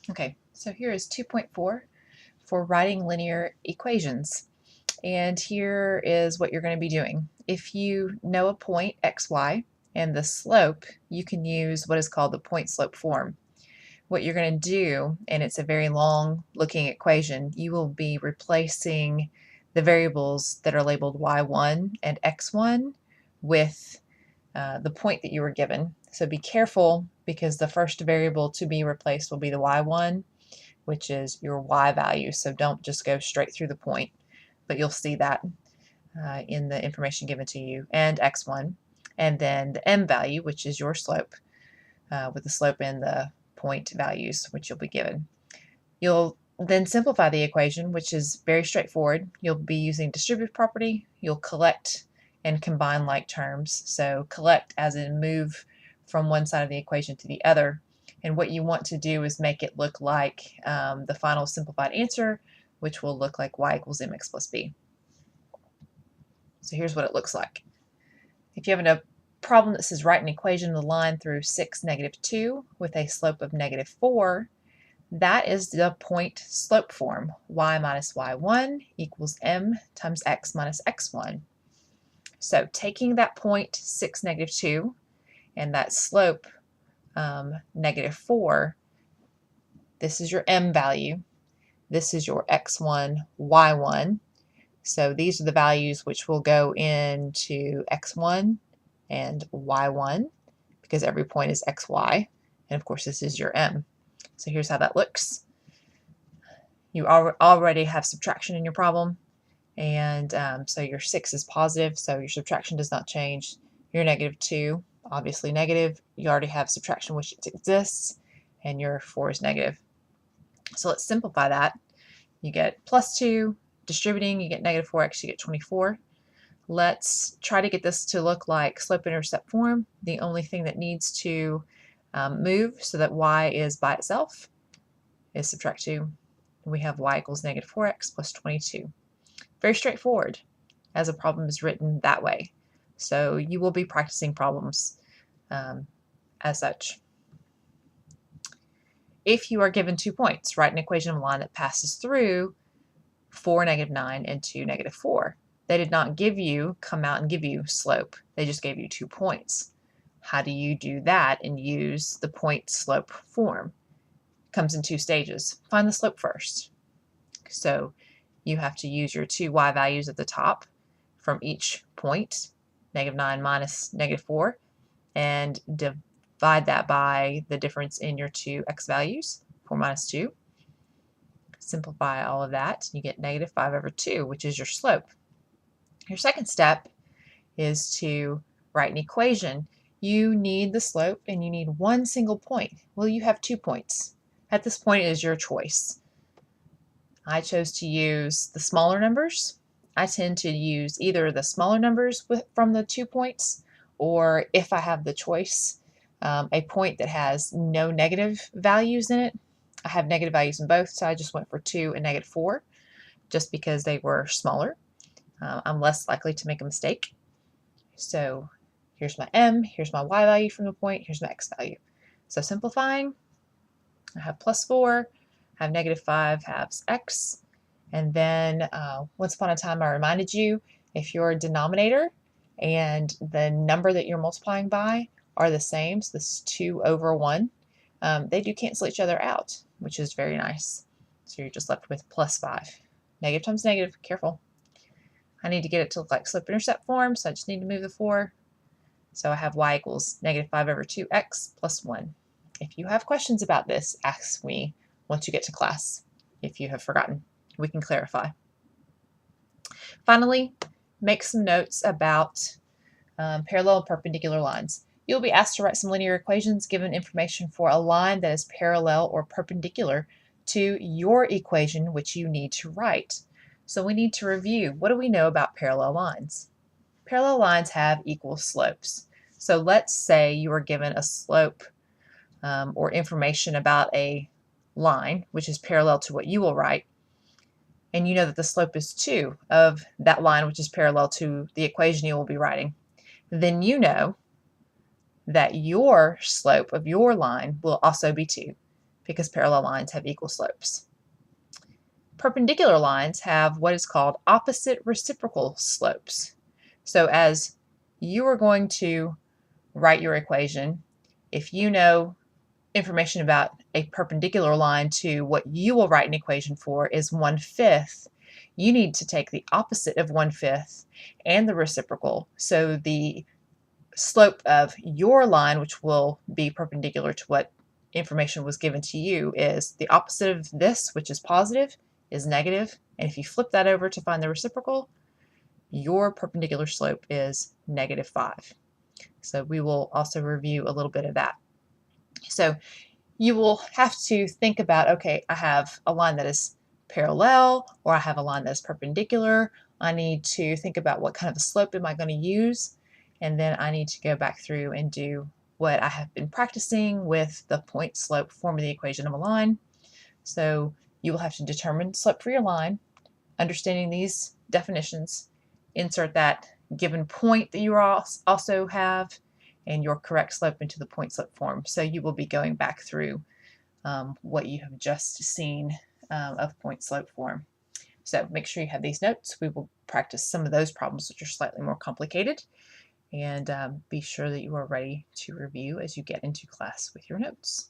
Okay, so here is 2.4 for writing linear equations. And here is what you're going to be doing. If you know a point xy and the slope, you can use what is called the point slope form. What you're going to do, and it's a very long looking equation, you will be replacing the variables that are labeled y1 and x1 with the point that you were given. So be careful, because the first variable to be replaced will be the y1, which is your y value. So don't just go straight through the point, but you'll see that in the information given to you, and x1, and then the m value, which is your slope, with the slope and the point values, which you'll be given. You'll then simplify the equation, which is very straightforward. You'll be using distributive property. You'll collect and combine like terms. So collect as in move from one side of the equation to the other. And what you want to do is make it look like the final simplified answer, which will look like y equals mx plus b. So here's what it looks like. If you have a problem that says write an equation of the line through 6, -2 with a slope of -4, that is the point slope form. Y minus y1 equals m times x minus x1. So taking that point 6, -2 and that slope -4, this is your m value. This is your x1, y1. So these are the values which will go into x1 and y1, because every point is xy. And of course, this is your m. So here's how that looks. You already have subtraction in your problem, and so your 6 is positive, so your subtraction does not change. Your -2, obviously negative. You already have subtraction which exists, and your 4 is negative. So let's simplify that. You get +2, distributing, you get -4x, you get 24. Let's try to get this to look like slope-intercept form. The only thing that needs to move so that y is by itself is subtract 2. We have y equals -4x plus 22. Very straightforward, as a problem is written that way. So you will be practicing problems as such. If you are given 2 points, write an equation of a line that passes through 4, -9 and 2, -4. They did not come out and give you slope. They just gave you 2 points. How do you do that and use the point slope form? It comes in 2 stages. Find the slope first. So you have to use your 2 y values at the top from each point, -9 minus -4, and divide that by the difference in your 2 x values, 4 minus 2. Simplify all of that, you get -5/2, which is your slope. Your second step is to write an equation. You need the slope and you need one single point. Well, you have 2 points. At this point, it is your choice. I chose to use the smaller numbers. I tend to use either the smaller numbers from the 2 points, or if I have the choice, a point that has no negative values in it. I have negative values in both, so I just went for 2 and -4 just because they were smaller. I'm less likely to make a mistake. So here's my m, here's my y value from the point, here's my x value. So simplifying, I have +4, I have -5 halves x, and then once upon a time I reminded you, if your denominator and the number that you're multiplying by are the same, so this is 2/1, they do cancel each other out, which is very nice. So you're just left with +5. Negative times negative, careful. I need to get it to look like slope-intercept form, so I just need to move the 4. So I have y equals -5/2x plus 1. If you have questions about this, ask me once you get to class. If you have forgotten, we can clarify. Finally, make some notes about parallel and perpendicular lines. You'll be asked to write some linear equations given information for a line that is parallel or perpendicular to your equation, which you need to write. So we need to review, what do we know about parallel lines? Parallel lines have equal slopes. So let's say you are given a slope or information about a line, which is parallel to what you will write, and you know that the slope is 2 of that line, which is parallel to the equation you will be writing. Then you know that your slope of your line will also be 2, because parallel lines have equal slopes. Perpendicular lines have what is called opposite reciprocal slopes. So as you are going to write your equation, if you know information about a perpendicular line to what you will write an equation for is 1/5, you need to take the opposite of 1/5 and the reciprocal. So the slope of your line, which will be perpendicular to what information was given to you, is the opposite of this, which is positive, is negative. And if you flip that over to find the reciprocal, your perpendicular slope is -5. So we will also review a little bit of that. So you will have to think about, okay, I have a line that is parallel, or I have a line that is perpendicular. I need to think about what kind of a slope am I going to use, and then I need to go back through and do what I have been practicing with the point slope form of the equation of a line. So you will have to determine slope for your line, understanding these definitions, insert that given point that you also have, and your correct slope into the point slope form. So you will be going back through what you have just seen of point slope form. So make sure you have these notes. We will practice some of those problems which are slightly more complicated, and be sure that you are ready to review as you get into class with your notes.